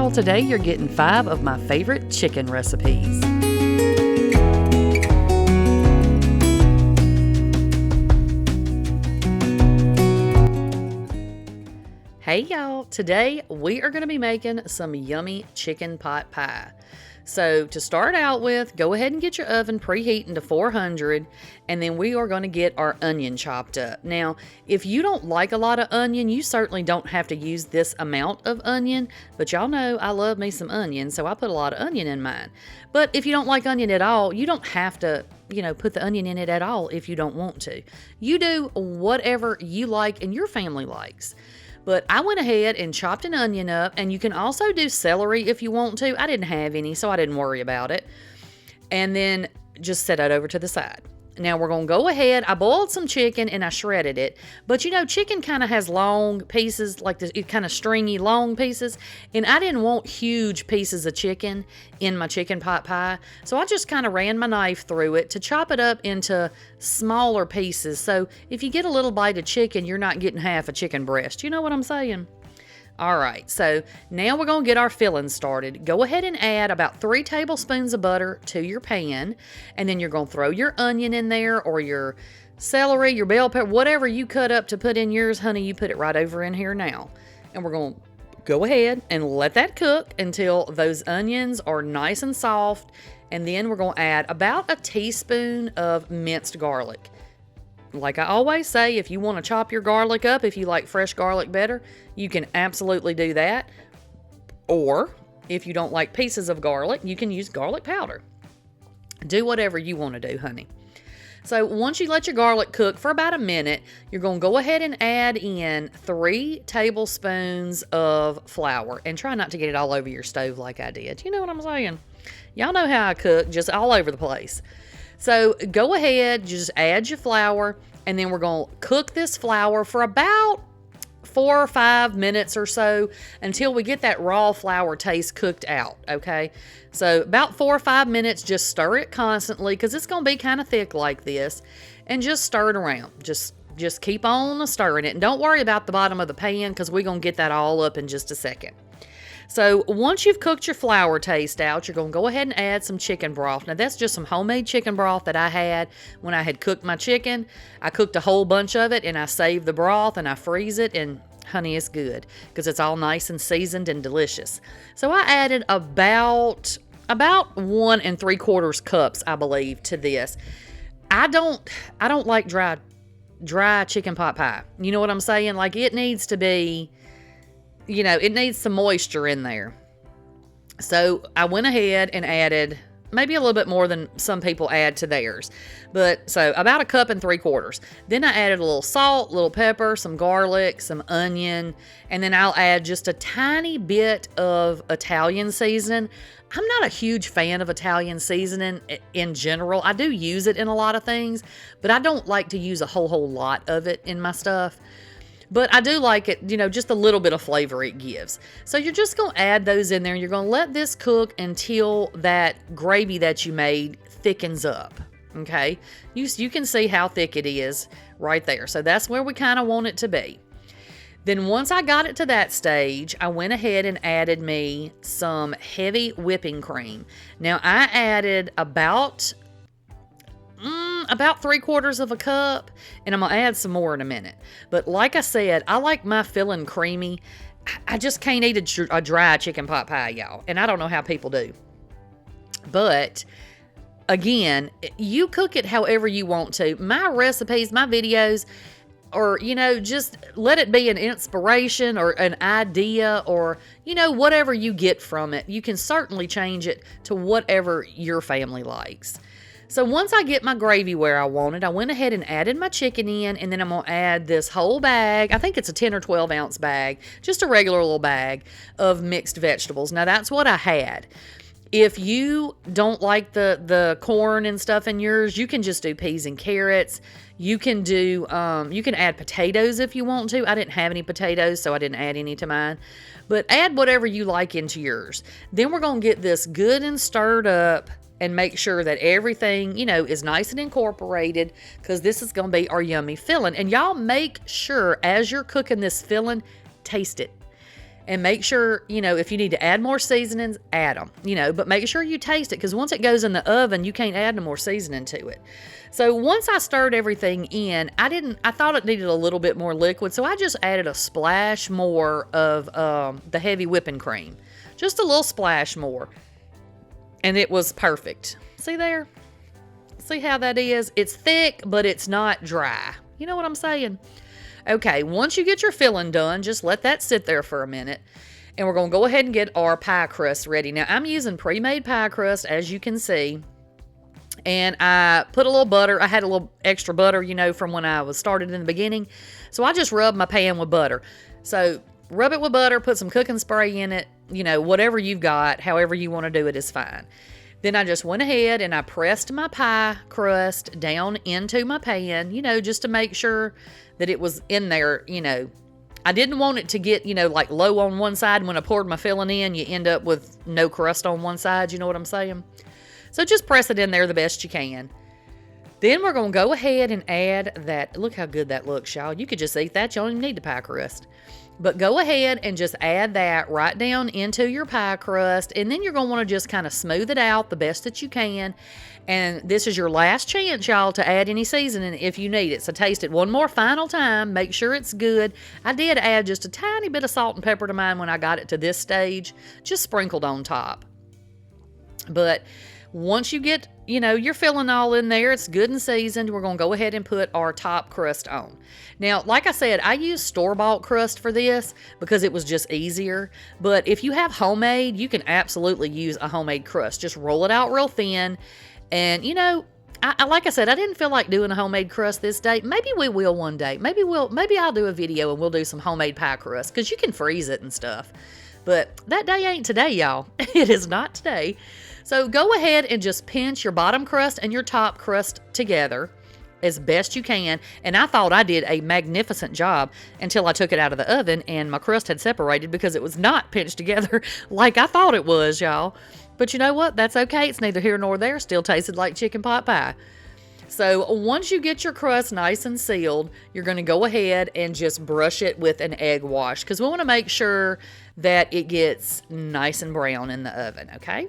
y'all, today you're getting 5 of my favorite chicken recipes. Hey y'all, today we are going to be making some yummy chicken pot pie. So to start out with, go ahead and get your oven preheating to 400, and then we are going to get our onion chopped up. Now, if you don't like a lot of onion, you certainly don't have to use this amount of onion, but y'all know I love me some onion, so I put a lot of onion in mine. But if you don't like onion at all, you don't have to, put the onion in it at all if you don't want to. You do whatever you like and your family likes. But I went ahead and chopped an onion up, and you can also do celery if you want to. I didn't have any, so I didn't worry about it. And then just set that over to the side. Now we're going to go ahead. I boiled some chicken and I shredded it. But chicken kind of has long pieces, like this kind of stringy long pieces. And I didn't want huge pieces of chicken in my chicken pot pie. So I just kind of ran my knife through it to chop it up into smaller pieces. So if you get a little bite of chicken, you're not getting half a chicken breast. You know what I'm saying? All right, so now we're going to get our filling started. Go ahead and add about 3 tablespoons of butter to your pan, and then you're going to throw your onion in there, or your celery, your bell pepper, whatever you cut up to put in yours, honey, you put it right over in here now. And we're going to go ahead and let that cook until those onions are nice and soft, and then we're going to add about a teaspoon of minced garlic. Like I always say, if you want to chop your garlic up, if you like fresh garlic better, you can absolutely do that. Or if you don't like pieces of garlic, you can use garlic powder. Do whatever you want to do, honey. So once you let your garlic cook for about a minute, you're going to go ahead and add in 3 tablespoons of flour. And try not to get it all over your stove like I did. You know what I'm saying? Y'all know how I cook, just all over the place. So go ahead, just add your flour, and then we're going to cook this flour for about 4 or 5 minutes or so until we get that raw flour taste cooked out, okay? So about 4 or 5 minutes, just stir it constantly because it's going to be kind of thick like this, and just stir it around. Just keep on stirring it, and don't worry about the bottom of the pan because we're going to get that all up in just a second. So once you've cooked your flour taste out, you're going to go ahead and add some chicken broth. Now that's just some homemade chicken broth that I had when I had cooked my chicken. I cooked a whole bunch of it and I saved the broth and I freeze it, and honey, it's good because it's all nice and seasoned and delicious. So I added about 1 3/4 cups, I believe, to this. I don't like dry chicken pot pie. You know what I'm saying? Like it needs to be, it needs some moisture in there. So I went ahead and added maybe a little bit more than some people add to theirs. But so about 1 3/4 cups. Then I added a little salt, a little pepper, some garlic, some onion, and then I'll add just a tiny bit of Italian seasoning. I'm not a huge fan of Italian seasoning in general. I do use it in a lot of things, but I don't like to use a whole lot of it in my stuff. But I do like it, just a little bit of flavor it gives. So you're just going to add those in there, and you're going to let this cook until that gravy that you made thickens up, okay? You can see how thick it is right there. So that's where we kind of want it to be. Then once I got it to that stage, I went ahead and added me some heavy whipping cream. Now I added about 3/4 cup, and I'm going to add some more in a minute. But like I said, I like my filling creamy. I just can't eat a dry chicken pot pie, y'all. And I don't know how people do. But again, you cook it however you want to. My recipes, my videos, or, just let it be an inspiration or an idea or, whatever you get from it. You can certainly change it to whatever your family likes. So once I get my gravy where I want it, I went ahead and added my chicken in, and then I'm going to add this whole bag. I think it's a 10 or 12 ounce bag, just a regular little bag of mixed vegetables. Now that's what I had. If you don't like the corn and stuff in yours, you can just do peas and carrots. You can do, you can add potatoes if you want to. I didn't have any potatoes, so I didn't add any to mine. But add whatever you like into yours. Then we're going to get this good and stirred up and make sure that everything, is nice and incorporated, because this is going to be our yummy filling. And y'all make sure as you're cooking this filling, taste it. And make sure, if you need to add more seasonings, add them, but make sure you taste it, because once it goes in the oven, you can't add no more seasoning to it. So once I stirred everything in, I thought it needed a little bit more liquid, so I just added a splash more of the heavy whipping cream. Just a little splash more. And it was perfect. See there? See how that is? It's thick, but it's not dry. You know what I'm saying? Okay, once you get your filling done, just let that sit there for a minute. And we're going to go ahead and get our pie crust ready. Now, I'm using pre-made pie crust, as you can see. And I put a little butter. I had a little extra butter, from when I was started in the beginning. So I just rubbed my pan with butter. So rub it with butter, put some cooking spray in it. Whatever you've got, however you want to do it is fine. Then I just went ahead and I pressed my pie crust down into my pan, just to make sure that it was in there, I didn't want it to get, like low on one side. When I poured my filling in, you end up with no crust on one side. You know what I'm saying? So just press it in there the best you can. Then we're going to go ahead and add that. Look how good that looks, y'all. You could just eat that. You don't even need the pie crust. But go ahead and just add that right down into your pie crust. And then you're going to want to just kind of smooth it out the best that you can. And this is your last chance, y'all, to add any seasoning if you need it. So taste it one more final time. Make sure it's good. I did add just a tiny bit of salt and pepper to mine when I got it to this stage. Just sprinkled on top. But once you get, your filling all in there, it's good and seasoned, we're going to go ahead and put our top crust on. Now, like I said, I use store-bought crust for this because it was just easier. But if you have homemade, you can absolutely use a homemade crust. Just roll it out real thin. And, like I said, I didn't feel like doing a homemade crust this day. Maybe we will one day. Maybe I'll do a video and we'll do some homemade pie crust because you can freeze it and stuff. But that day ain't today, y'all. It is not today. So go ahead and just pinch your bottom crust and your top crust together as best you can. And I thought I did a magnificent job until I took it out of the oven and my crust had separated because it was not pinched together like I thought it was, y'all. But you know what? That's okay. It's neither here nor there. Still tasted like chicken pot pie. So once you get your crust nice and sealed, you're going to go ahead and just brush it with an egg wash because we want to make sure that it gets nice and brown in the oven, okay?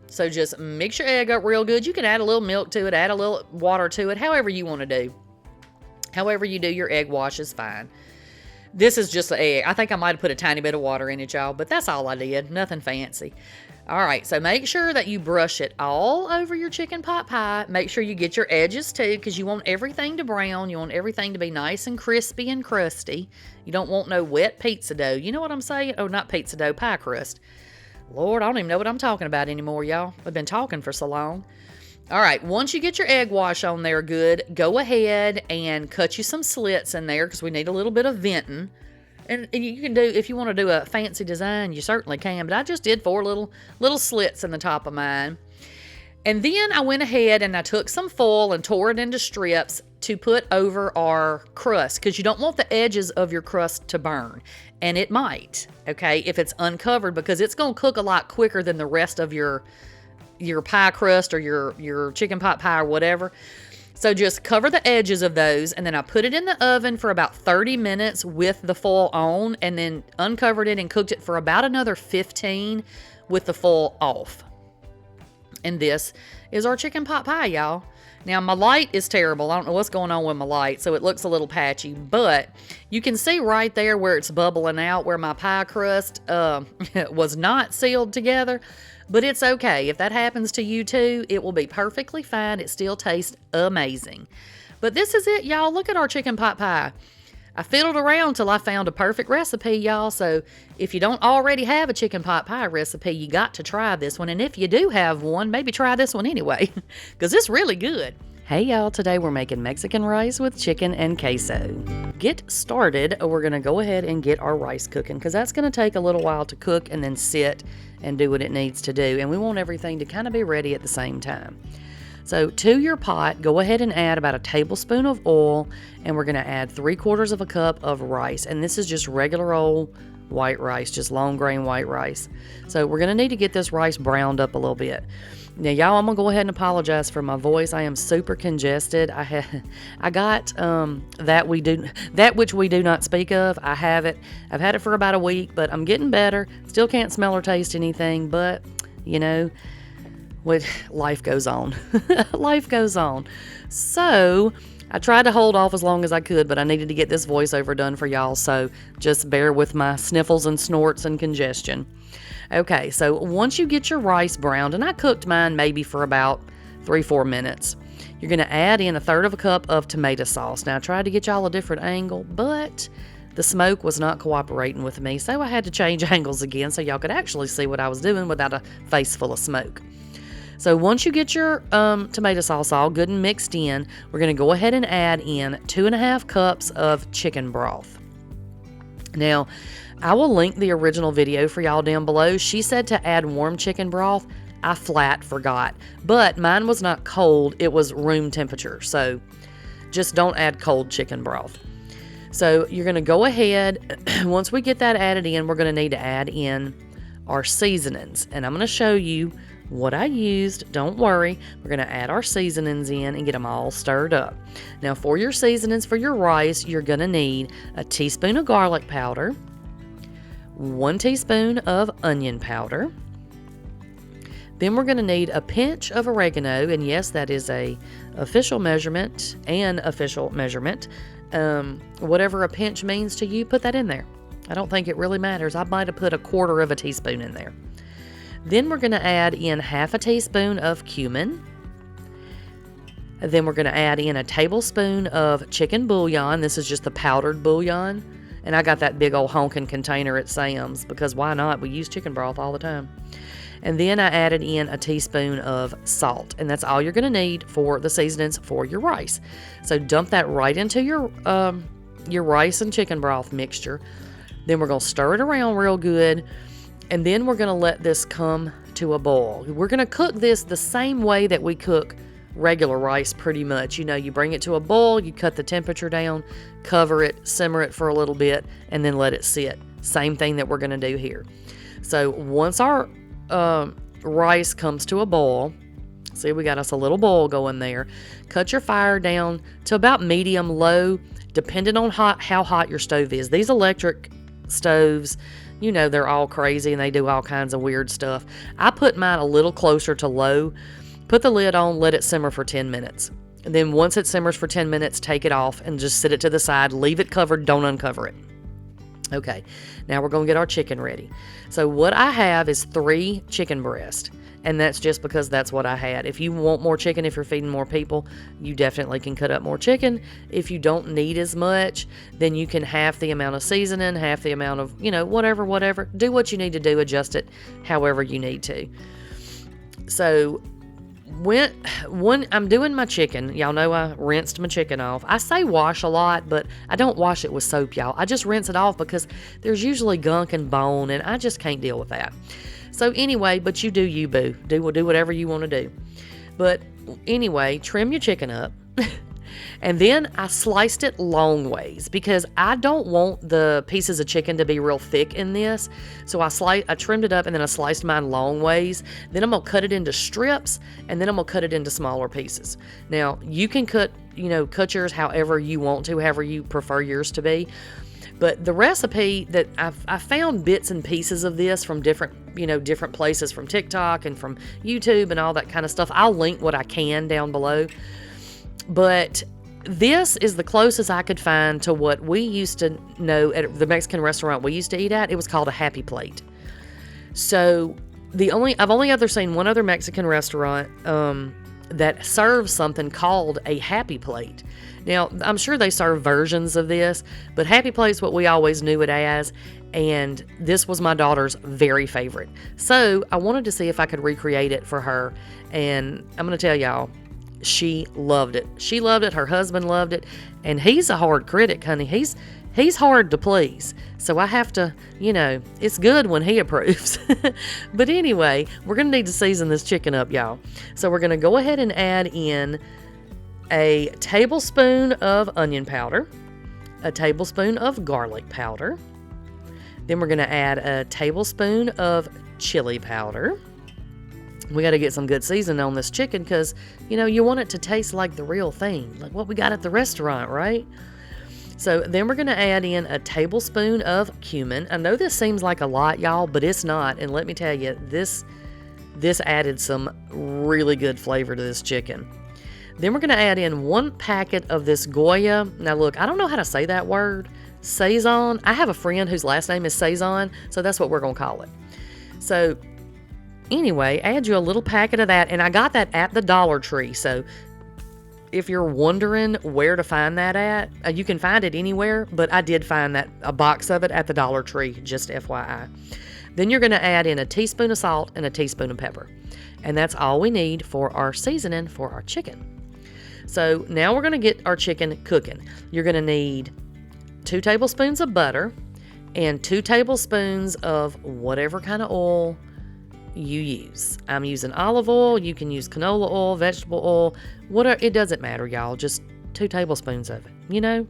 So just mix your egg up real good. You can add a little milk to it, add a little water to it, however you want to do. However you do your egg wash is fine. This is just an egg. I think I might have put a tiny bit of water in it, y'all, but that's all I did. Nothing fancy. All right, so make sure that you brush it all over your chicken pot pie. Make sure you get your edges too, because you want everything to brown. You want everything to be nice and crispy and crusty. You don't want no wet pizza dough. You know what I'm saying? Oh, not pizza dough, pie crust. Lord, I don't even know what I'm talking about anymore, y'all. I've been talking for so long. All right, once you get your egg wash on there good, go ahead and cut you some slits in there because we need a little bit of venting. And you can do, if you want to do a fancy design, you certainly can. But I just did 4 little slits in the top of mine. And then I went ahead and I took some foil and tore it into strips to put over our crust because you don't want the edges of your crust to burn. And it might, okay, if it's uncovered because it's going to cook a lot quicker than the rest of your pie crust or your chicken pot pie or whatever. So just cover the edges of those, and then I put it in the oven for about 30 minutes with the foil on, and then uncovered it and cooked it for about another 15 with the foil off. And this is our chicken pot pie, y'all. Now, my light is terrible. I don't know what's going on with my light, so it looks a little patchy, but you can see right there where it's bubbling out, where my pie crust was not sealed together. But it's okay. If that happens to you too, it will be perfectly fine. It still tastes amazing. But this is it, y'all. Look at our chicken pot pie. I fiddled around till I found a perfect recipe, y'all. So if you don't already have a chicken pot pie recipe, you got to try this one. And if you do have one, maybe try this one anyway, because it's really good. Hey y'all, today we're making Mexican rice with chicken and queso. Get started, we're going to go ahead and get our rice cooking because that's going to take a little while to cook and then sit and do what it needs to do. And we want everything to kind of be ready at the same time. So to your pot, go ahead and add about a tablespoon of oil, and we're going to add 3/4 of a cup of rice. And this is just regular old white rice, just long grain white rice. So we're going to need to get this rice browned up a little bit. Now, y'all, I'm going to go ahead and apologize for my voice. I am super congested. I got that which we do not speak of. I have it. I've had it for about a week, but I'm getting better. Still can't smell or taste anything, but, you know, life goes on. Life goes on. So I tried to hold off as long as I could, but I needed to get this voiceover done for y'all, so just bear with my sniffles and snorts and congestion. Okay, so once you get your rice browned, and I cooked mine maybe for about 3-4 minutes, you're going to add in 1/3 cup of tomato sauce. Now, I tried to get y'all a different angle, but the smoke was not cooperating with me, so I had to change angles again so y'all could actually see what I was doing without a face full of smoke. So once you get your tomato sauce all good and mixed in, we're going to go ahead and add in 2.5 cups of chicken broth. Now, I will link the original video for y'all down below. She said to add warm chicken broth. I flat forgot. But mine was not cold. It was room temperature. So just don't add cold chicken broth. So you're going to go ahead. Once we get that added in, we're going to need to add in our seasonings. And I'm going to show you what I used. Don't worry. We're going to add our seasonings in and get them all stirred up. Now, for your seasonings for your rice, you're going to need a teaspoon of garlic powder, 1 teaspoon of onion powder. Then we're going to need a pinch of oregano, and yes, that is a official measurement. Whatever a pinch means to you, put that in there. I don't think it really matters. I might have put 1/4 of a teaspoon in there. Then we're going to add in 1/2 teaspoon of cumin. Then we're going to add in 1 tablespoon of chicken bouillon. This is just the powdered bouillon. And I got that big old honking container at Sam's because why not? We use chicken broth all the time. And then I added in 1 teaspoon of salt. And that's all you're going to need for the seasonings for your rice. So dump that right into your rice and chicken broth mixture. Then we're going to stir it around real good. And then we're going to let this come to a boil. We're going to cook this the same way that we cook regular rice pretty much. You know, you bring it to a boil, you cut the temperature down, cover it, simmer it for a little bit, and then let it sit. Same thing that we're going to do here. So once our rice comes to a boil, see, we got us a little boil going there. Cut your fire down to about medium low, depending on how hot your stove is. These electric stoves, you know, they're all crazy and they do all kinds of weird stuff. I put mine a little closer to low. Put the lid on, let it simmer for 10 minutes. And then once it simmers for 10 minutes, take it off and just sit it to the side. Leave it covered, don't uncover it. Okay, now we're going to get our chicken ready. So what I have is 3 chicken breasts. And that's just because that's what I had. If you want more chicken, if you're feeding more people, you definitely can cut up more chicken. If you don't need as much, then you can half the amount of seasoning, half the amount of, you know, whatever. Do what you need to do, adjust it however you need to. So when I'm doing my chicken, y'all know I rinsed my chicken off. I say wash a lot, but I don't wash it with soap, y'all. I just rinse it off because there's usually gunk and bone, and I just can't deal with that. So anyway, but you do you, boo. Do whatever you want to do. But anyway, trim your chicken up. And then I sliced it long ways because I don't want the pieces of chicken to be real thick in this. So I trimmed it up and then I sliced mine long ways. Then I'm going to cut it into strips and then I'm going to cut it into smaller pieces. Now, you can cut yours however you want to, however you prefer yours to be. But the recipe that I found bits and pieces of this from different places, from TikTok and from YouTube and all that kind of stuff. I'll link what I can down below. But this is the closest I could find to what we used to know at the Mexican restaurant we used to eat at. It was called a happy plate. So I've only ever seen one other Mexican restaurant that serves something called a happy plate. Now, I'm sure they serve versions of this, but happy plate's what we always knew it as, and this was my daughter's very favorite. So I wanted to see if I could recreate it for her, and I'm going to tell y'all, she loved it. She loved it. Her husband loved it, and he's a hard critic, honey. He's hard to please, so I have to, it's good when he approves. But anyway, we're going to need to season this chicken up, y'all. So we're going to go ahead and add in a tablespoon of onion powder, a tablespoon of garlic powder, Then we're going to add a tablespoon of chili powder. We got to get some good seasoning on this chicken because, you want it to taste like the real thing, like what we got at the restaurant, right? So then we're going to add in a tablespoon of cumin. I know this seems like a lot, y'all, but it's not. And let me tell you, this added some really good flavor to this chicken. Then we're going to add in 1 packet of this Goya. Now look, I don't know how to say that word. Saison. I have a friend whose last name is Saison, so that's what we're going to call it. So anyway, add you a little packet of that, and I got that at the Dollar Tree. So if you're wondering where to find that at, you can find it anywhere, but I did find a box of it at the Dollar Tree, just FYI. Then you're going to add in a teaspoon of salt and a teaspoon of pepper. And that's all we need for our seasoning for our chicken. So now we're going to get our chicken cooking. You're going to need 2 tablespoons of butter and 2 tablespoons of whatever kind of oil you use. I'm using olive oil. You can use canola oil, vegetable oil, whatever. It doesn't matter, y'all. Just 2 tablespoons of it.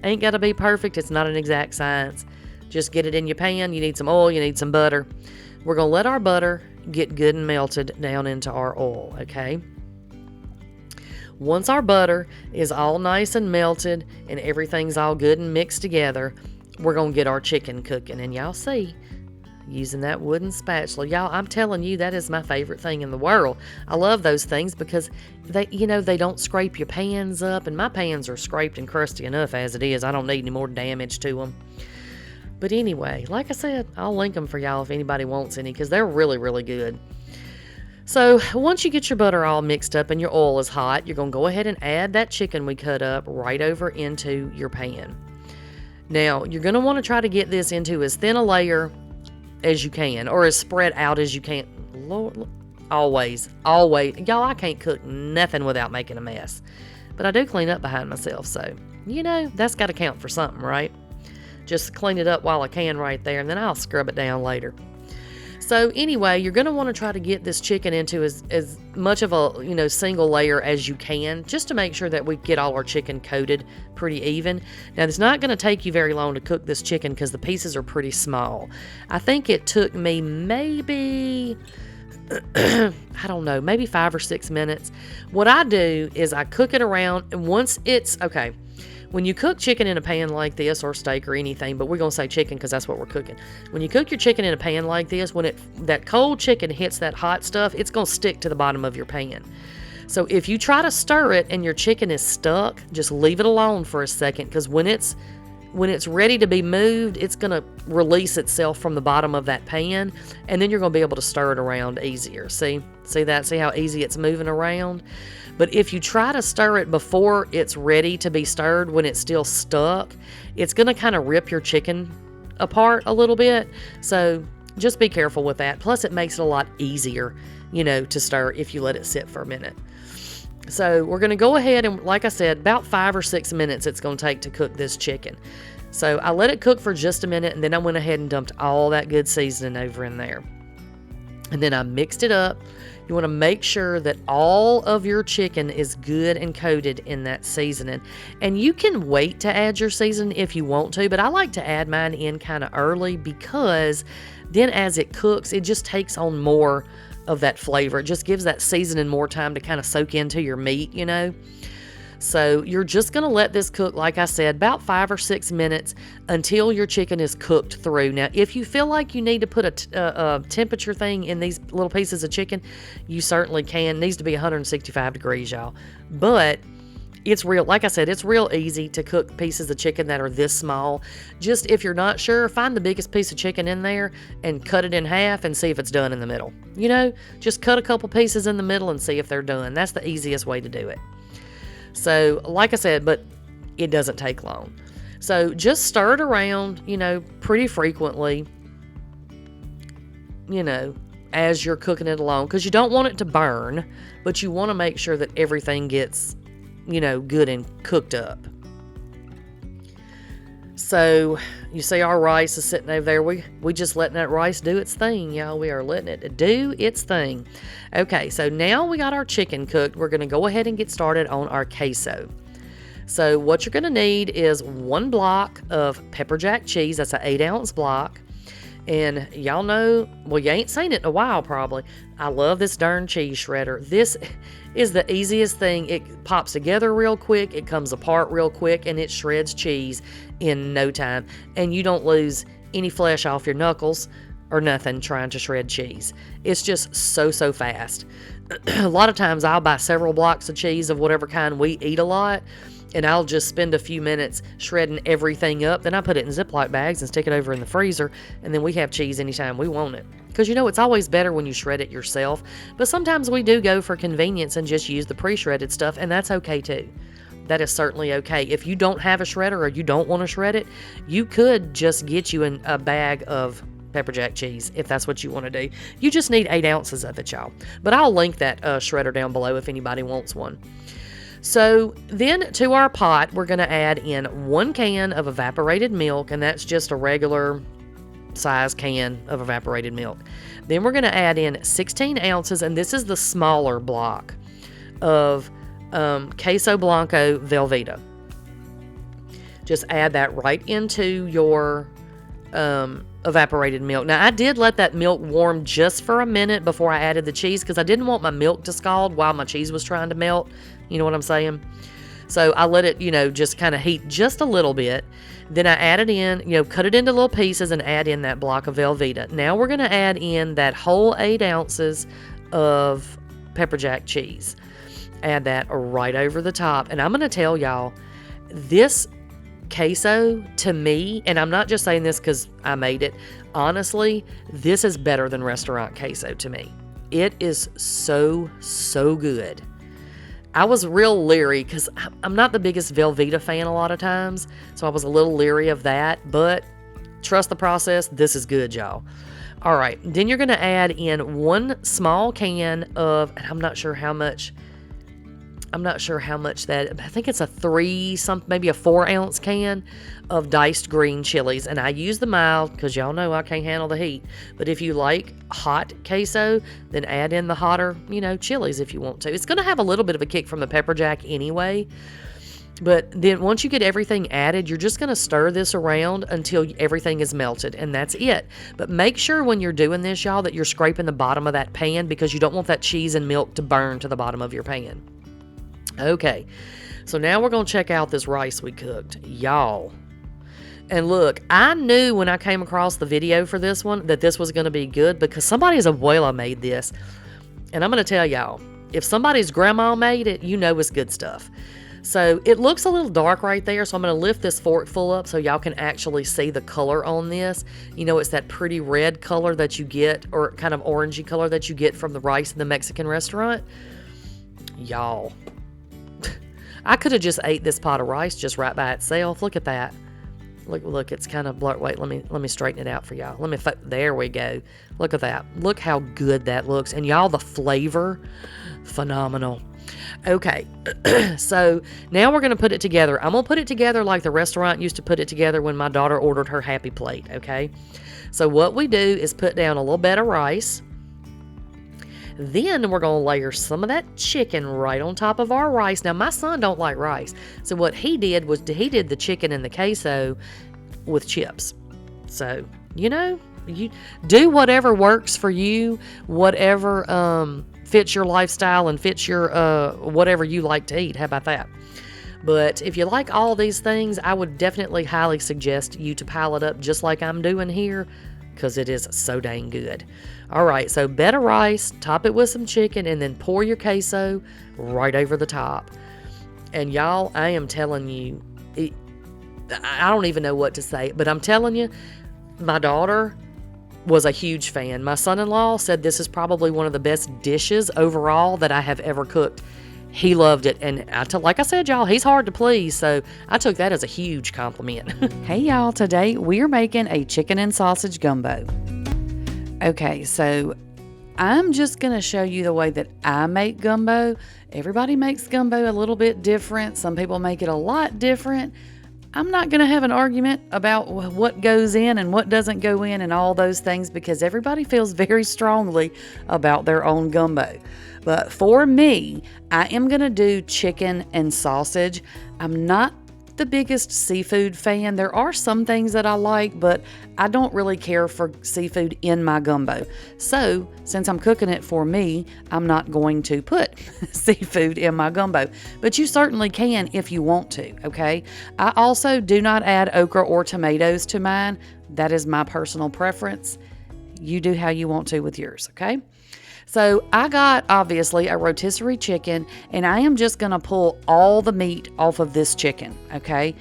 Ain't got to be perfect. It's not an exact science. Just get it in your pan. You need some oil. You need some butter. We're going to let our butter get good and melted down into our oil, okay? Once our butter is all nice and melted and everything's all good and mixed together, we're going to get our chicken cooking. And y'all see, using that wooden spatula. Y'all, I'm telling you, that is my favorite thing in the world. I love those things because they don't scrape your pans up, and my pans are scraped and crusty enough as it is. I don't need any more damage to them. But anyway, like I said, I'll link them for y'all if anybody wants any because they're really, really good. So once you get your butter all mixed up and your oil is hot, you're going to go ahead and add that chicken we cut up right over into your pan. Now, you're going to want to try to get this into as thin a layer as you can, or as spread out as you can. Lord, always. Y'all, I can't cook nothing without making a mess. But I do clean up behind myself, so, that's got to count for something, right? Just clean it up while I can right there, and then I'll scrub it down later. So anyway, you're going to want to try to get this chicken into as much of a, single layer as you can, just to make sure that we get all our chicken coated pretty even. Now, it's not going to take you very long to cook this chicken because the pieces are pretty small. I think it took me maybe, I don't know, maybe 5 or 6 minutes. What I do is I cook it around, and once it's, okay, when you cook chicken in a pan like this, or steak or anything, but we're going to say chicken because that's what we're cooking. When you cook your chicken in a pan like this, when that cold chicken hits that hot stuff, it's going to stick to the bottom of your pan. So if you try to stir it and your chicken is stuck, just leave it alone for a second, because when it's ready to be moved, it's going to release itself from the bottom of that pan, and then you're going to be able to stir it around easier. See that? See how easy it's moving around? But if you try to stir it before it's ready to be stirred, when it's still stuck, it's going to kind of rip your chicken apart a little bit. So just be careful with that. Plus, it makes it a lot easier, to stir if you let it sit for a minute. So we're going to go ahead and, like I said, about 5 or 6 minutes it's going to take to cook this chicken. So I let it cook for just a minute, and then I went ahead and dumped all that good seasoning over in there. And then I mixed it up. You want to make sure that all of your chicken is good and coated in that seasoning. And you can wait to add your seasoning if you want to, but I like to add mine in kind of early, because then as it cooks, it just takes on more of that flavor. It just gives that seasoning more time to kind of soak into your meat, So you're just going to let this cook, like I said, about 5 or 6 minutes until your chicken is cooked through. Now, if you feel like you need to put a temperature thing in these little pieces of chicken, you certainly can. It needs to be 165 degrees, y'all. But it's real, like I said, it's real easy to cook pieces of chicken that are this small. Just if you're not sure, find the biggest piece of chicken in there and cut it in half and see if it's done in the middle. Just cut a couple pieces in the middle and see if they're done. That's the easiest way to do it. So, like I said, but it doesn't take long. So, just stir it around, pretty frequently, as you're cooking it along. Because you don't want it to burn, but you want to make sure that everything gets, good and cooked up. So, you see our rice is sitting over there. We just letting that rice do its thing, y'all. We are letting it do its thing. Okay, so now we got our chicken cooked. We're going to go ahead and get started on our queso. So what you're going to need is 1 block of pepper jack cheese. That's an 8-ounce block. And y'all know, well, you ain't seen it in a while probably. I love this darn cheese shredder. This is the easiest thing. It pops together real quick, it comes apart real quick, and it shreds cheese in no time. And you don't lose any flesh off your knuckles or nothing trying to shred cheese. It's just so fast. A lot of times I'll buy several blocks of cheese of whatever kind we eat a lot, and I'll just spend a few minutes shredding everything up. Then I put it in Ziploc bags and stick it over in the freezer, and then we have cheese anytime we want it. Because, you know, it's always better when you shred it yourself. But sometimes we do go for convenience and just use the pre-shredded stuff, and that's okay too. That is certainly okay. If you don't have a shredder or you don't want to shred it, you could just get you a bag of pepper jack cheese if that's what you want to do. You just need 8 ounces of it, y'all. But I'll link that shredder down below if anybody wants one. So then to our pot, we're going to add in 1 can of evaporated milk, and that's just a regular size can of evaporated milk. Then we're going to add in 16 ounces, and this is the smaller block of Queso Blanco Velveeta. Just add that right into your evaporated milk. Now, I did let that milk warm just for a minute before I added the cheese because I didn't want my milk to scald while my cheese was trying to melt. You know what I'm saying? So I let it, just kind of heat just a little bit. Then I added in, cut it into little pieces and add in that block of Velveeta. Now we're going to add in that whole 8 ounces of pepper jack cheese. Add that right over the top. And I'm going to tell y'all, this queso to me, and I'm not just saying this because I made it, honestly, this is better than restaurant queso to me. It is so good. I was real leery because I'm not the biggest Velveeta fan a lot of times, so I was a little leery of that, but trust the process. This is good, y'all. All right, then you're going to add in 1 small can of, and I'm not sure how much that, I think it's maybe a 4 ounce can of diced green chilies. And I use the mild because y'all know I can't handle the heat. But if you like hot queso, then add in the hotter, chilies if you want to. It's going to have a little bit of a kick from the pepper jack anyway. But then once you get everything added, you're just going to stir this around until everything is melted, and that's it. But make sure when you're doing this, y'all, that you're scraping the bottom of that pan because you don't want that cheese and milk to burn to the bottom of your pan. Okay, so now we're going to check out this rice we cooked, y'all. And look, I knew when I came across the video for this one that this was going to be good because somebody's abuela made this. And I'm going to tell y'all, if somebody's grandma made it, it's good stuff. So it looks a little dark right there, so I'm going to lift this fork full up so y'all can actually see the color on this. It's that pretty red color that you get, or kind of orangey color that you get from the rice in the Mexican restaurant. Y'all, I could have just ate this pot of rice just right by itself. Look at that. Look, it's kind of blurred. Wait, let me straighten it out for y'all. There we go. Look at that. Look how good that looks. And y'all, the flavor, phenomenal. Okay, so now we're going to put it together. I'm going to put it together like the restaurant used to put it together when my daughter ordered her Happy Plate, okay? So what we do is put down a little bed of rice. Then we're going to layer some of that chicken right on top of our rice. Now, my son don't like rice. So what he did was he did the chicken and the queso with chips. So, you do whatever works for you, whatever fits your lifestyle and fits your whatever you like to eat. How about that? But if you like all these things, I would definitely highly suggest you to pile it up just like I'm doing here, because it is so dang good. All right, so bed of rice, top it with some chicken, and then pour your queso right over the top. And y'all, I am telling you, I don't even know what to say, but I'm telling you, my daughter was a huge fan. My son-in-law said this is probably one of the best dishes overall that I have ever cooked. He loved it, and like I said, y'all, he's hard to please, so I took that as a huge compliment. Hey, y'all, today we're making a chicken and sausage gumbo. Okay, so I'm just going to show you the way that I make gumbo. Everybody makes gumbo a little bit different. Some people make it a lot different. I'm not going to have an argument about what goes in and what doesn't go in and all those things because everybody feels very strongly about their own gumbo. But for me, I am going to do chicken and sausage. I'm not the biggest seafood fan. There are some things that I like, but I don't really care for seafood in my gumbo. So since I'm cooking it for me, I'm not going to put seafood in my gumbo. But you certainly can if you want to, okay? I also do not add okra or tomatoes to mine. That is my personal preference. You do how you want to with yours, okay? So I got, obviously, a rotisserie chicken, and I am just going to pull all the meat off of this chicken, okay?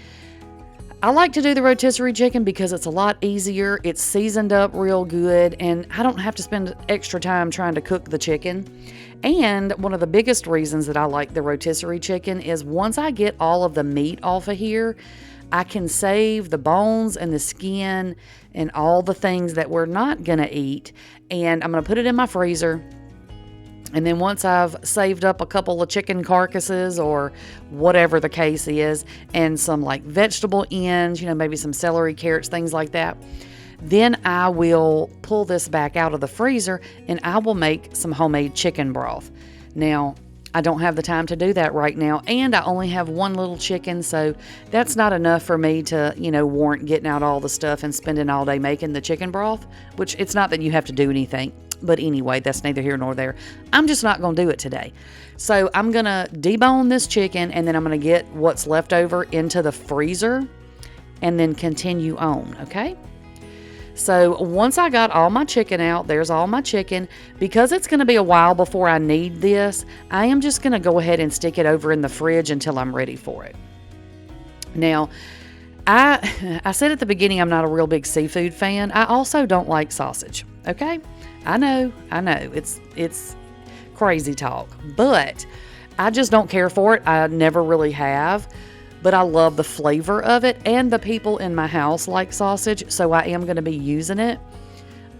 I like to do the rotisserie chicken because it's a lot easier. It's seasoned up real good, and I don't have to spend extra time trying to cook the chicken. And one of the biggest reasons that I like the rotisserie chicken is once I get all of the meat off of here, I can save the bones and the skin and all the things that we're not going to eat. And I'm going to put it in my freezer. And then once I've saved up a couple of chicken carcasses or whatever the case is, and some like vegetable ends, maybe some celery, carrots, things like that, then I will pull this back out of the freezer and I will make some homemade chicken broth. Now, I don't have the time to do that right now, and I only have one little chicken, so that's not enough for me to, warrant getting out all the stuff and spending all day making the chicken broth, which it's not that you have to do anything, but anyway, that's neither here nor there. I'm just not going to do it today. So I'm going to debone this chicken, and then I'm going to get what's left over into the freezer and then continue on, okay? So once I got all my chicken out, there's all my chicken. Because it's going to be a while before I need this, I am just going to go ahead and stick it over in the fridge until I'm ready for it. Now, I said at the beginning I'm not a real big seafood fan. I also don't like sausage, okay? I know, it's crazy talk, but I just don't care for it. I never really have. But I love the flavor of it, and the people in my house like sausage, so I am going to be using it.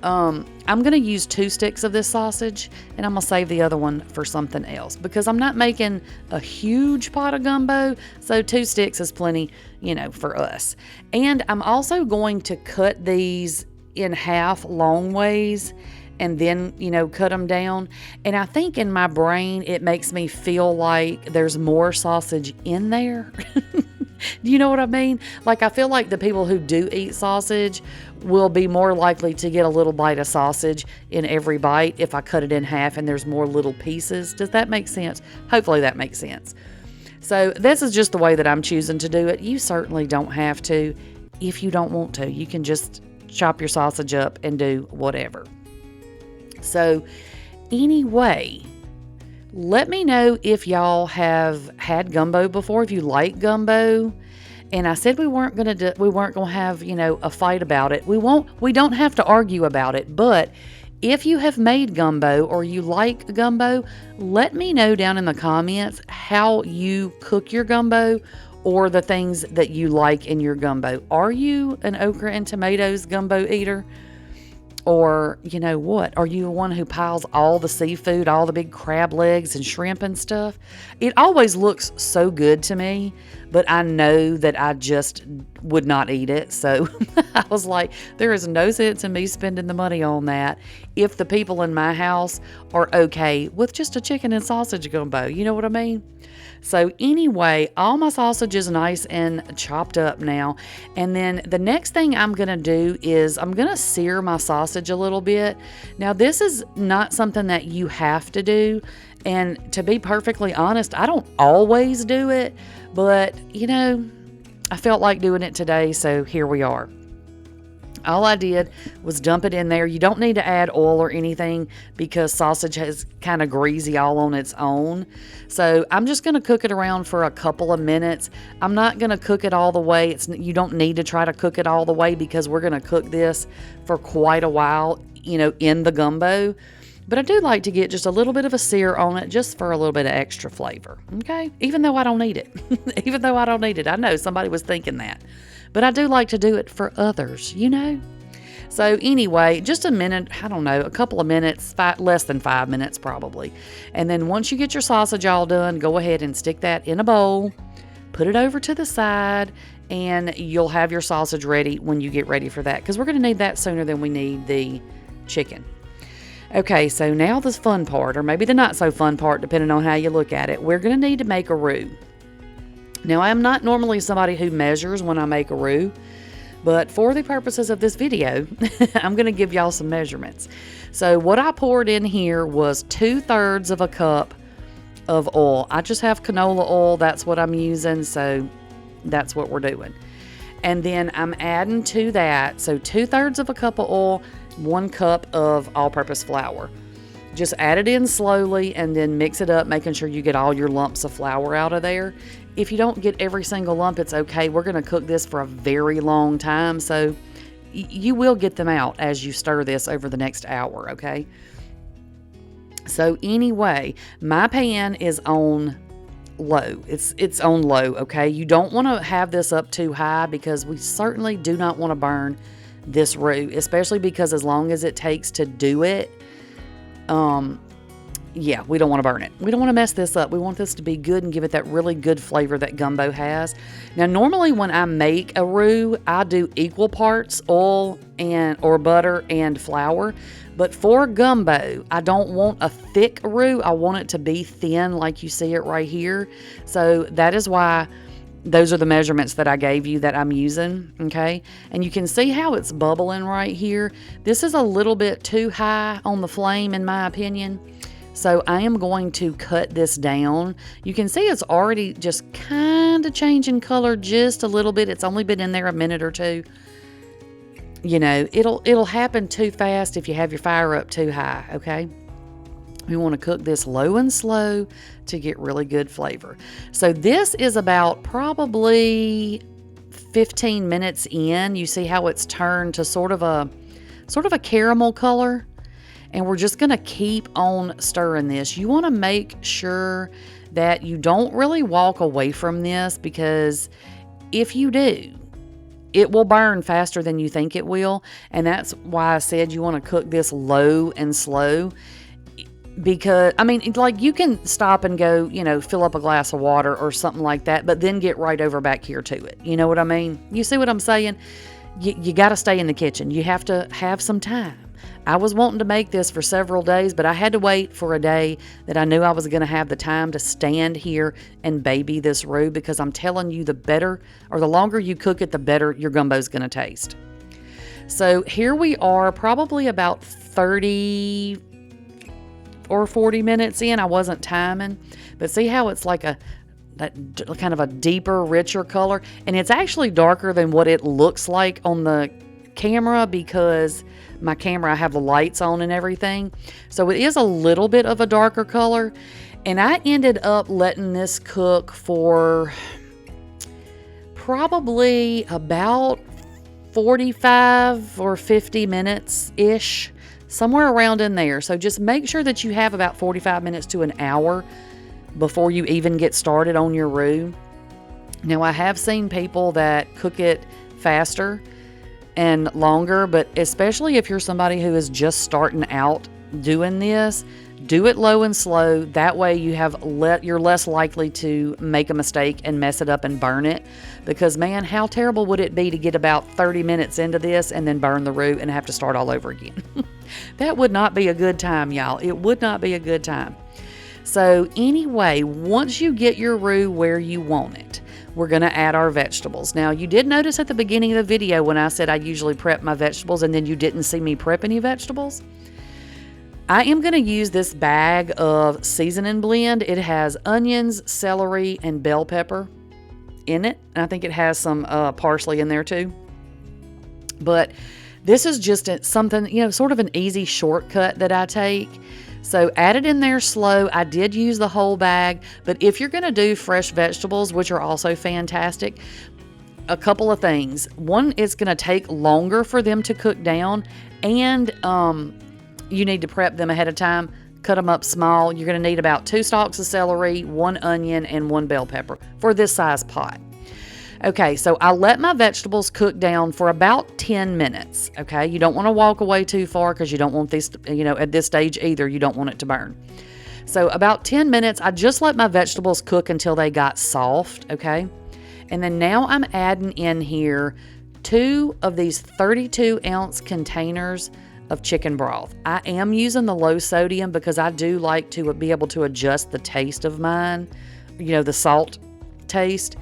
I'm going to use 2 sticks of this sausage, and I'm going to save the other one for something else because I'm not making a huge pot of gumbo, so 2 sticks is plenty, for us. And I'm also going to cut these in half long ways and then, cut them down. And I think in my brain, it makes me feel like there's more sausage in there. Do you know what I mean? Like, I feel like the people who do eat sausage will be more likely to get a little bite of sausage in every bite if I cut it in half and there's more little pieces. Does that make sense? Hopefully that makes sense. So this is just the way that I'm choosing to do it. You certainly don't have to. If you don't want to, you can just chop your sausage up and do whatever. So anyway, let me know if y'all have had gumbo before, if you like gumbo. And I said we weren't going to have, a fight about it. We don't have to argue about it, but if you have made gumbo or you like gumbo, let me know down in the comments how you cook your gumbo or the things that you like in your gumbo. Are you an okra and tomatoes gumbo eater? Or, what? Are you the one who piles all the seafood, all the big crab legs and shrimp and stuff? It always looks so good to me, but I know that I just would not eat it. So I was like, there is no sense in me spending the money on that if the people in my house are okay with just a chicken and sausage gumbo. You know what I mean? So anyway, all my sausage is nice and chopped up now. And then the next thing I'm going to do is I'm going to sear my sausage a little bit. Now, this is not something that you have to do. And to be perfectly honest, I don't always do it. But, I felt like doing it today, so here we are. All I did was dump it in there. You don't need to add oil or anything because sausage is kind of greasy all on its own. So I'm just going to cook it around for a couple of minutes. I'm not going to cook it all the way. You don't need to try to cook it all the way because we're going to cook this for quite a while, in the gumbo. But I do like to get just a little bit of a sear on it just for a little bit of extra flavor, okay? Even though I don't need it. Even though I don't need it. I know somebody was thinking that. But I do like to do it for others, So anyway, just a minute, I don't know, a couple of minutes, less than 5 minutes probably. And then once you get your sausage all done, go ahead and stick that in a bowl, put it over to the side, and you'll have your sausage ready when you get ready for that. Because we're going to need that sooner than we need the chicken. Okay, so now the fun part, or maybe the not so fun part, depending on how you look at it. We're going to need to make a roux. Now, I am not normally somebody who measures when I make a roux, but for the purposes of this video, I'm going to give y'all some measurements. So what I poured in here was 2/3 of a cup of oil. I just have canola oil. That's what I'm using. So that's what we're doing. And then I'm adding to that, so 2/3 of a cup of oil, 1 cup of all-purpose flour. Just add it in slowly and then mix it up, making sure you get all your lumps of flour out of there. If you don't get every single lump, it's okay. We're going to cook this for a very long time, so you will get them out as you stir this over the next hour, okay? So anyway, my pan is on low. It's on low, okay? You don't want to have this up too high because we certainly do not want to burn this roux, especially because as long as it takes to do it, yeah, we don't want to burn it. We don't want to mess this up. We want this to be good and give it that really good flavor that gumbo has. Now, normally when I make a roux, I do equal parts oil or butter and flour. But for gumbo, I don't want a thick roux. I want it to be thin like you see it right here. So that is why those are the measurements that I gave you that I'm using, okay? And you can see how it's bubbling right here. This is a little bit too high on the flame in my opinion. So I am going to cut this down. You can see it's already just kind of changing color just a little bit. It's only been in there a minute or two. You know, it'll happen too fast if you have your fire up too high, okay? We want to cook this low and slow to get really good flavor. So this is about probably 15 minutes in. You see how it's turned to sort of a caramel color. And we're just going to keep on stirring this. You want to make sure that you don't really walk away from this, because if you do, it will burn faster than you think it will. And that's why I said you want to cook this low and slow. Because, I mean, like you can stop and go, you know, fill up a glass of water or something like that, but then get right over back here to it. You know what I mean? You see what I'm saying? You got to stay in the kitchen. You have to have some time. I was wanting to make this for several days, but I had to wait for a day that I knew I was going to have the time to stand here and baby this roux, because I'm telling you, the better or the longer you cook it, the better your gumbo's going to taste. So here we are, probably about 30 or 40 minutes in. I wasn't timing, but see how it's like that kind of a deeper, richer color, and it's actually darker than what it looks like on the camera, because my camera, I have the lights on and everything, so it is a little bit of a darker color. And I ended up letting this cook for probably about 45 or 50 minutes ish, somewhere around in there. So just make sure that you have about 45 minutes to an hour before you even get started on your roux. Now, I have seen people that cook it faster and longer, but especially if you're somebody who is just starting out doing this, do it low and slow. That way you're less likely to make a mistake and mess it up and burn it. Because man, how terrible would it be to get about 30 minutes into this and then burn the roux and have to start all over again? That would not be a good time, y'all. It would not be a good time. So anyway, once you get your roux where you want it, we're going to add our vegetables. Now, you did notice at the beginning of the video when I said I usually prep my vegetables and then you didn't see me prep any vegetables. I am going to use this bag of seasoning blend. It has onions, celery, and bell pepper in it. And I think it has some parsley in there too. But this is just something, you know, sort of an easy shortcut that I take. So add it in there slow. I did use the whole bag, but if you're going to do fresh vegetables, which are also fantastic, a couple of things. One, it's going to take longer for them to cook down, and you need to prep them ahead of time. Cut them up small. You're going to need about 2 stalks of celery, 1 onion, and 1 bell pepper for this size pot. Okay, so I let my vegetables cook down for about 10 minutes, okay? You don't want to walk away too far because you don't want this, you know, at this stage either, you don't want it to burn. So about 10 minutes, I just let my vegetables cook until they got soft, okay? And then now I'm adding in here 2 of these 32-ounce containers of chicken broth. I am using the low sodium because I do like to be able to adjust the taste of mine, you know, the salt taste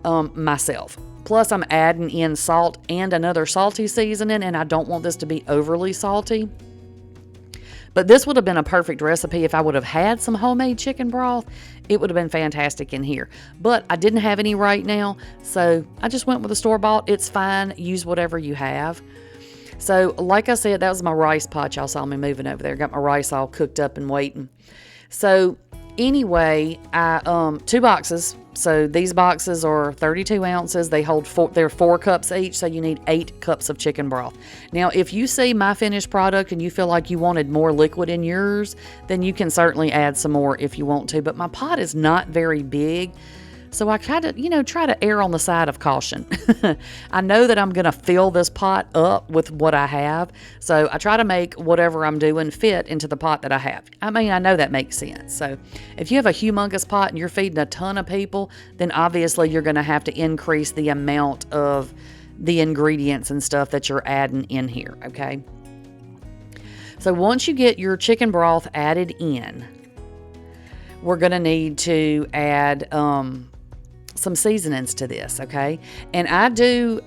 myself. Plus, I'm adding in salt and another salty seasoning, and I don't want this to be overly salty. But this would have been a perfect recipe if I would have had some homemade chicken broth. It would have been fantastic in here. But I didn't have any right now, so I just went with the store-bought. It's fine. Use whatever you have. So, like I said, that was my rice pot. Y'all saw me moving over there. Got my rice all cooked up and waiting. So, anyway, I 2 boxes. So these boxes are 32 ounces. They hold they're 4 cups each, so you need 8 cups of chicken broth. Now, if you see my finished product and you feel like you wanted more liquid in yours, then you can certainly add some more if you want to. But my pot is not very big, so I try to err on the side of caution. I know that I'm going to fill this pot up with what I have, so I try to make whatever I'm doing fit into the pot that I have. I mean, I know that makes sense. So if you have a humongous pot and you're feeding a ton of people, then obviously you're going to have to increase the amount of the ingredients and stuff that you're adding in here, okay? So once you get your chicken broth added in, we're going to need to add some seasonings to this, okay? And I do,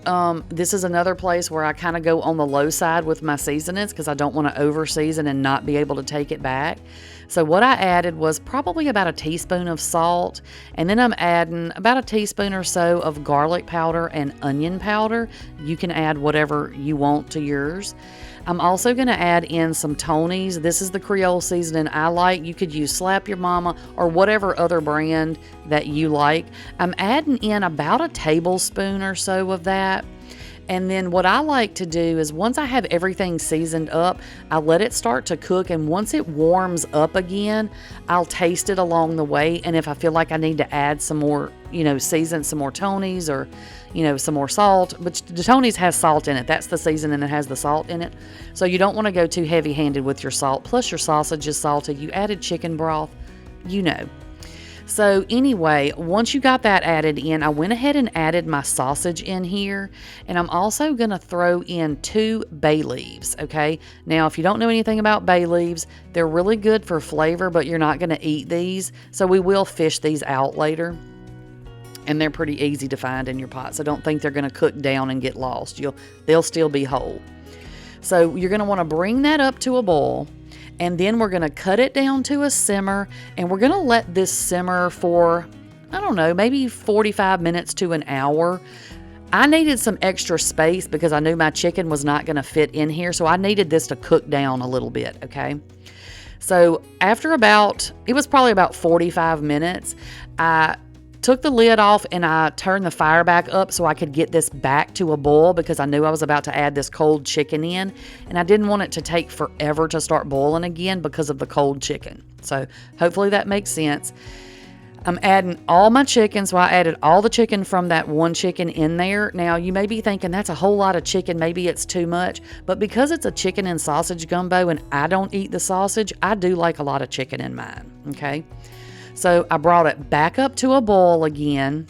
this is another place where I kind of go on the low side with my seasonings because I don't want to over season and not be able to take it back. So what I added was probably about a teaspoon of salt, and then I'm adding about a teaspoon or so of garlic powder and onion powder. You can add whatever you want to yours. I'm also going to add in some Tony's. This is the Creole seasoning I like. You could use Slap Your Mama or whatever other brand that you like. I'm adding in about a tablespoon or so of that. And then what I like to do is once I have everything seasoned up, I let it start to cook. And once it warms up again, I'll taste it along the way. And if I feel like I need to add some more, season some more Tony's or, some more salt. But the Tony's has salt in it. That's the seasoning that has the salt in it. So you don't want to go too heavy-handed with your salt. Plus your sausage is salty. You added chicken broth, So anyway, once you got that added in, I went ahead and added my sausage in here. And I'm also going to throw in 2 bay leaves, okay? Now, if you don't know anything about bay leaves, they're really good for flavor, but you're not going to eat these. So we will fish these out later. And they're pretty easy to find in your pot. So don't think they're going to cook down and get lost. They'll still be whole. So you're going to want to bring that up to a boil. And then we're going to cut it down to a simmer, and we're going to let this simmer for, I don't know, maybe 45 minutes to an hour. I needed some extra space because I knew my chicken was not going to fit in here, so I needed this to cook down a little bit, okay? So after it was probably about 45 minutes, I took the lid off and I turned the fire back up so I could get this back to a boil because I knew I was about to add this cold chicken in, and I didn't want it to take forever to start boiling again because of the cold chicken. So hopefully that makes sense. I'm adding all my chicken, so I added all the chicken from that one chicken in there. Now you may be thinking that's a whole lot of chicken, maybe it's too much, but because it's a chicken and sausage gumbo and I don't eat the sausage, I do like a lot of chicken in mine, okay? So I brought it back up to a boil again.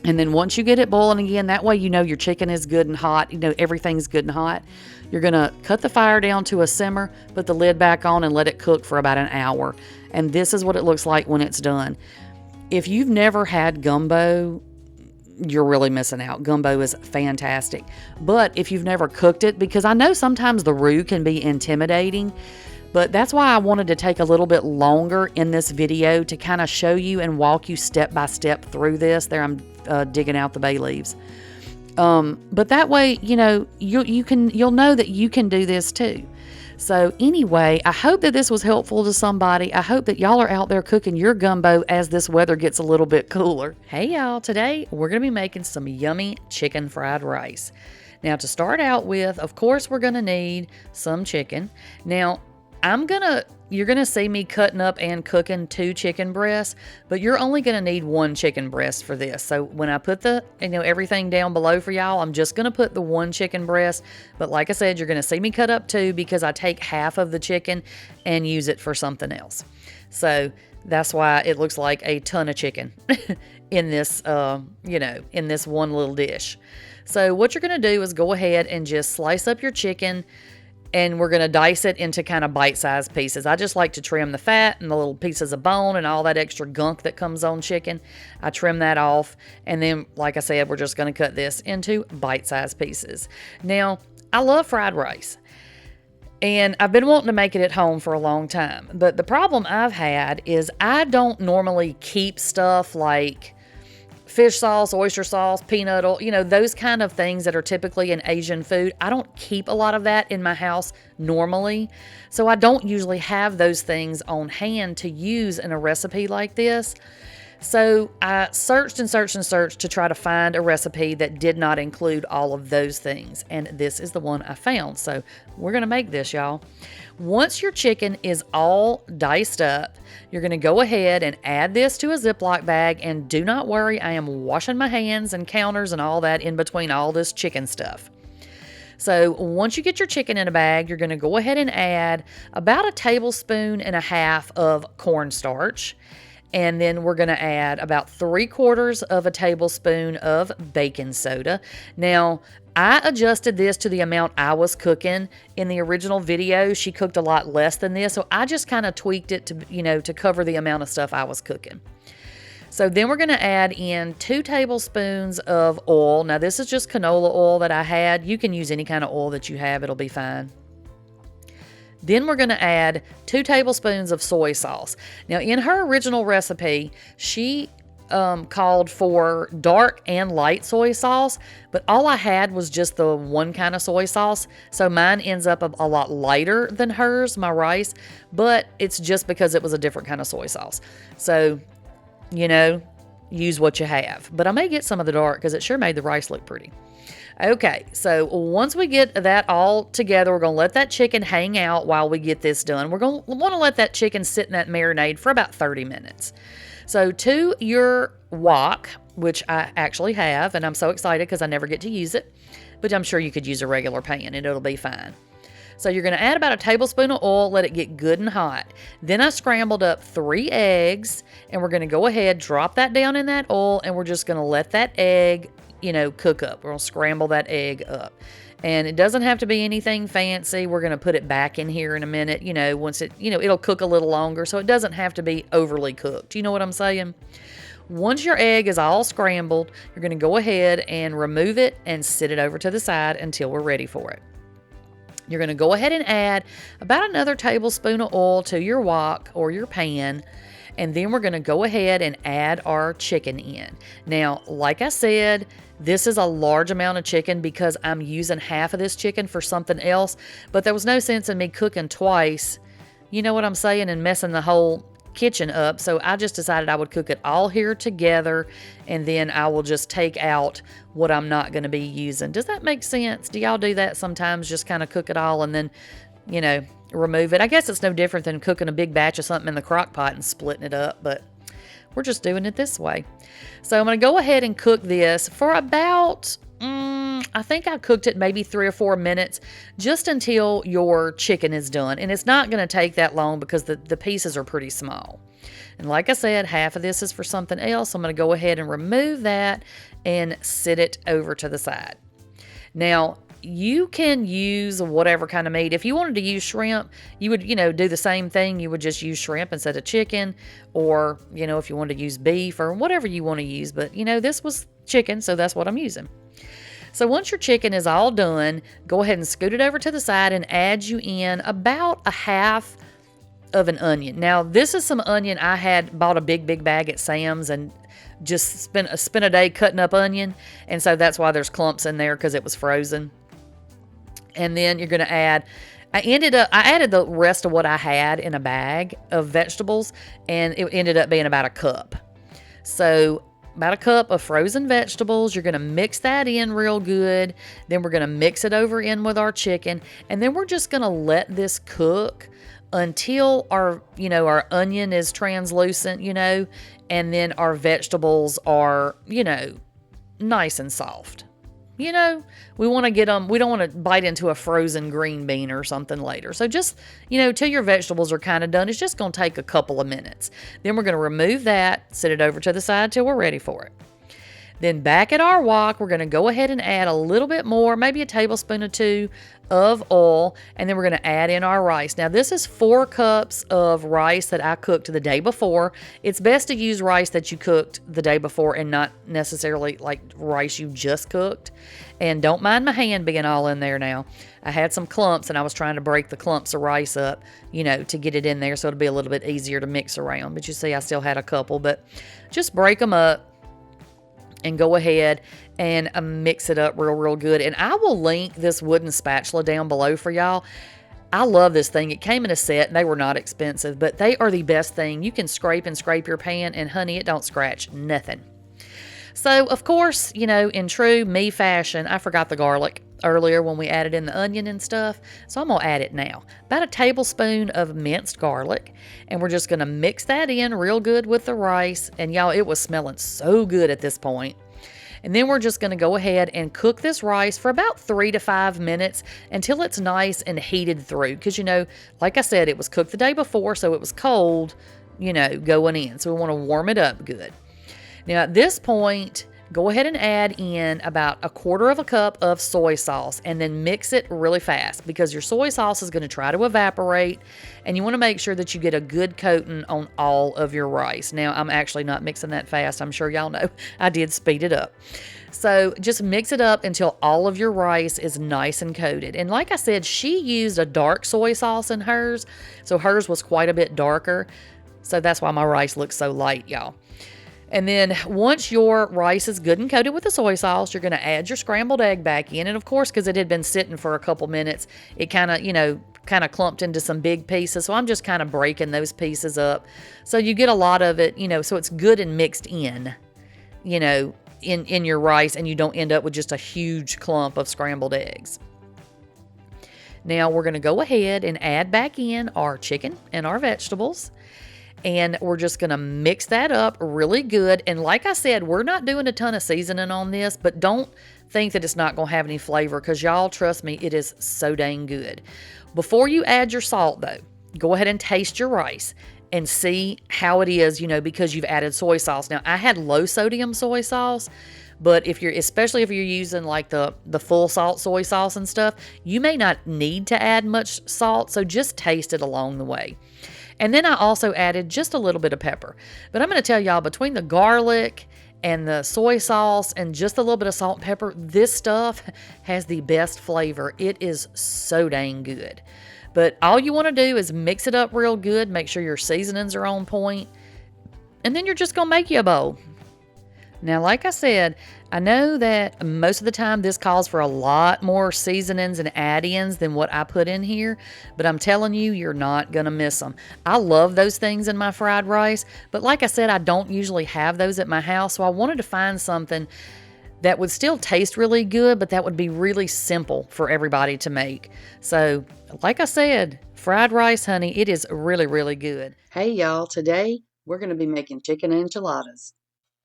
And then once you get it boiling again, that way your chicken is good and hot. Everything's good and hot. You're going to cut the fire down to a simmer, put the lid back on, and let it cook for about an hour. And this is what it looks like when it's done. If you've never had gumbo, you're really missing out. Gumbo is fantastic. But if you've never cooked it, because I know sometimes the roux can be intimidating, but that's why I wanted to take a little bit longer in this video to kind of show you and walk you step by step through this. There I'm digging out the bay leaves. But that way, you'll know that you can do this too. So anyway, I hope that this was helpful to somebody. I hope that y'all are out there cooking your gumbo as this weather gets a little bit cooler. Hey y'all, today we're going to be making some yummy chicken fried rice. Now to start out with, of course, we're going to need some chicken. Now, you're going to see me cutting up and cooking 2 chicken breasts, but you're only going to need 1 chicken breast for this. So when I put everything down below for y'all, I'm just going to put the 1 chicken breast. But like I said, you're going to see me cut up 2 because I take half of the chicken and use it for something else. So that's why it looks like a ton of chicken in this, in this one little dish. So what you're going to do is go ahead and just slice up your chicken and we're going to dice it into kind of bite-sized pieces. I just like to trim the fat and the little pieces of bone and all that extra gunk that comes on chicken. I trim that off, and then, like I said, we're just going to cut this into bite-sized pieces. Now, I love fried rice, and I've been wanting to make it at home for a long time, but the problem I've had is I don't normally keep stuff like fish sauce, oyster sauce, peanut oil, those kind of things that are typically in Asian food. I don't keep a lot of that in my house normally. So I don't usually have those things on hand to use in a recipe like this. So I searched and searched and searched to try to find a recipe that did not include all of those things. And this is the one I found. So we're going to make this, y'all. Once your chicken is all diced up, you're going to go ahead and add this to a Ziploc bag. And do not worry, I am washing my hands and counters and all that in between all this chicken stuff. So once you get your chicken in a bag, you're going to go ahead and add about 1.5 tablespoons of cornstarch. And then we're going to add about 3/4 tablespoon of baking soda. Now, I adjusted this to the amount I was cooking. In the original video, she cooked a lot less than this. So I just kind of tweaked it to, to cover the amount of stuff I was cooking. So then we're going to add in 2 tablespoons of oil. Now, this is just canola oil that I had. You can use any kind of oil that you have. It'll be fine. Then we're going to add 2 tablespoons of soy sauce. Now, in her original recipe, she called for dark and light soy sauce, but all I had was just the one kind of soy sauce. So mine ends up a lot lighter than hers, my rice, but it's just because it was a different kind of soy sauce. So, use what you have. But I may get some of the dark because it sure made the rice look pretty. Okay, so once we get that all together, we're going to let that chicken hang out while we get this done. We're going to want to let that chicken sit in that marinade for about 30 minutes. So to your wok, which I actually have, and I'm so excited because I never get to use it, but I'm sure you could use a regular pan and it'll be fine. So you're going to add about 1 tablespoon of oil, let it get good and hot. Then I scrambled up 3 eggs, and we're going to go ahead, drop that down in that oil, and we're just going to let that egg cook up. We're going to scramble that egg up. And it doesn't have to be anything fancy. We're going to put it back in here in a minute. Once it, it'll cook a little longer, so it doesn't have to be overly cooked. You know what I'm saying? Once your egg is all scrambled, you're going to go ahead and remove it and sit it over to the side until we're ready for it. You're going to go ahead and add about another tablespoon of oil to your wok or your pan. And then we're going to go ahead and add our chicken in. Now, like I said, this is a large amount of chicken because I'm using half of this chicken for something else. But there was no sense in me cooking twice, you know what I'm saying, and messing the whole kitchen up. So I just decided I would cook it all here together, and then I will just take out what I'm not going to be using. Does that make sense? Do y'all do that sometimes? Just kind of cook it all and then, remove it. I guess it's no different than cooking a big batch of something in the crock pot and splitting it up, but we're just doing it this way. So I'm going to go ahead and cook this for about, I think I cooked it maybe 3 or 4 minutes, just until your chicken is done. And it's not going to take that long because the pieces are pretty small. And like I said, half of this is for something else. I'm going to go ahead and remove that and sit it over to the side. Now, you can use whatever kind of meat. If you wanted to use shrimp, you would, do the same thing. You would just use shrimp instead of chicken, or, if you wanted to use beef or whatever you want to use. But, this was chicken, so that's what I'm using. So once your chicken is all done, go ahead and scoot it over to the side and add you in about 1/2 of an onion. Now, this is some onion. I had bought a big bag at Sam's and just spent a day cutting up onion. And so that's why there's clumps in there, because it was frozen. And then you're going to add, I added the rest of what I had in a bag of vegetables, and it ended up being about 1 cup. So about 1 cup of frozen vegetables. You're going to mix that in real good. Then we're going to mix it over in with our chicken. And then we're just going to let this cook until our onion is translucent, and then our vegetables are, nice and soft. We want to get them, we don't want to bite into a frozen green bean or something later. So just, till your vegetables are kind of done, it's just going to take a couple of minutes. Then we're going to remove that, set it over to the side till we're ready for it. Then back at our wok, we're going to go ahead and add a little bit more, maybe a tablespoon or two of oil, and then we're going to add in our rice. Now, this is 4 cups of rice that I cooked the day before. It's best to use rice that you cooked the day before and not necessarily like rice you just cooked. And don't mind my hand being all in there now. I had some clumps and I was trying to break the clumps of rice up, to get it in there so it'll be a little bit easier to mix around. But you see, I still had a couple, but just break them up and go ahead and mix it up real good. And I will link this wooden spatula down below for y'all. I love this thing. It came in a set and they were not expensive, but they are the best thing. You can scrape and scrape your pan and honey, it don't scratch nothing. So, of course, in true me fashion, I forgot the garlic earlier when we added in the onion and stuff. So I'm going to add it now. About a tablespoon of minced garlic. And we're just going to mix that in real good with the rice. And y'all, it was smelling so good at this point. And then we're just going to go ahead and cook this rice for about 3 to 5 minutes until it's nice and heated through. Because, like I said, it was cooked the day before, so it was cold, going in. So we want to warm it up good. Now, at this point, go ahead and add in about 1/4 cup of soy sauce and then mix it really fast because your soy sauce is going to try to evaporate and you want to make sure that you get a good coating on all of your rice. Now, I'm actually not mixing that fast. I'm sure y'all know I did speed it up. So just mix it up until all of your rice is nice and coated. And like I said, she used a dark soy sauce in hers, so hers was quite a bit darker. So that's why my rice looks so light, y'all. And then once your rice is good and coated with the soy sauce, you're going to add your scrambled egg back in. And of course, because it had been sitting for a couple minutes, it kind of clumped into some big pieces. So I'm just kind of breaking those pieces up. So you get a lot of it, so it's good and mixed in, in your rice, and you don't end up with just a huge clump of scrambled eggs. Now we're going to go ahead and add back in our chicken and our vegetables. And we're just going to mix that up really good. And like I said, we're not doing a ton of seasoning on this, but don't think that it's not going to have any flavor because y'all, trust me, it is so dang good. Before you add your salt, though, go ahead and taste your rice and see how it is, because you've added soy sauce. Now, I had low sodium soy sauce, but especially if you're using like the full salt soy sauce and stuff, you may not need to add much salt. So just taste it along the way. And then I also added just a little bit of pepper. But I'm going to tell y'all, between the garlic and the soy sauce and just a little bit of salt and pepper, this stuff has the best flavor. It is so dang good. But all you want to do is mix it up real good, make sure your seasonings are on point, and then you're just going to make you a bowl. Now, like I said, I know that most of the time this calls for a lot more seasonings and add-ins than what I put in here, but I'm telling you, you're not going to miss them. I love those things in my fried rice, but like I said, I don't usually have those at my house, so I wanted to find something that would still taste really good, but that would be really simple for everybody to make. So, like I said, fried rice, honey, it is really, really good. Hey, y'all, today we're going to be making chicken enchiladas.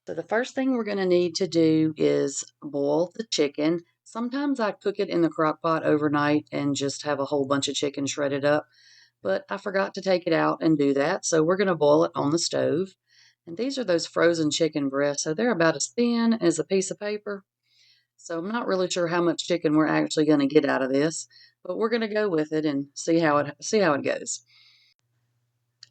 So the first thing we're going to need to do is boil the chicken. Sometimes I cook it in the crock pot overnight and just have a whole bunch of chicken shredded up, but I forgot to take it out and do that. So we're going to boil it on the stove. And these are those frozen chicken breasts. So they're about as thin as a piece of paper. So I'm not really sure how much chicken we're actually going to get out of this, but we're going to go with it and see how it goes.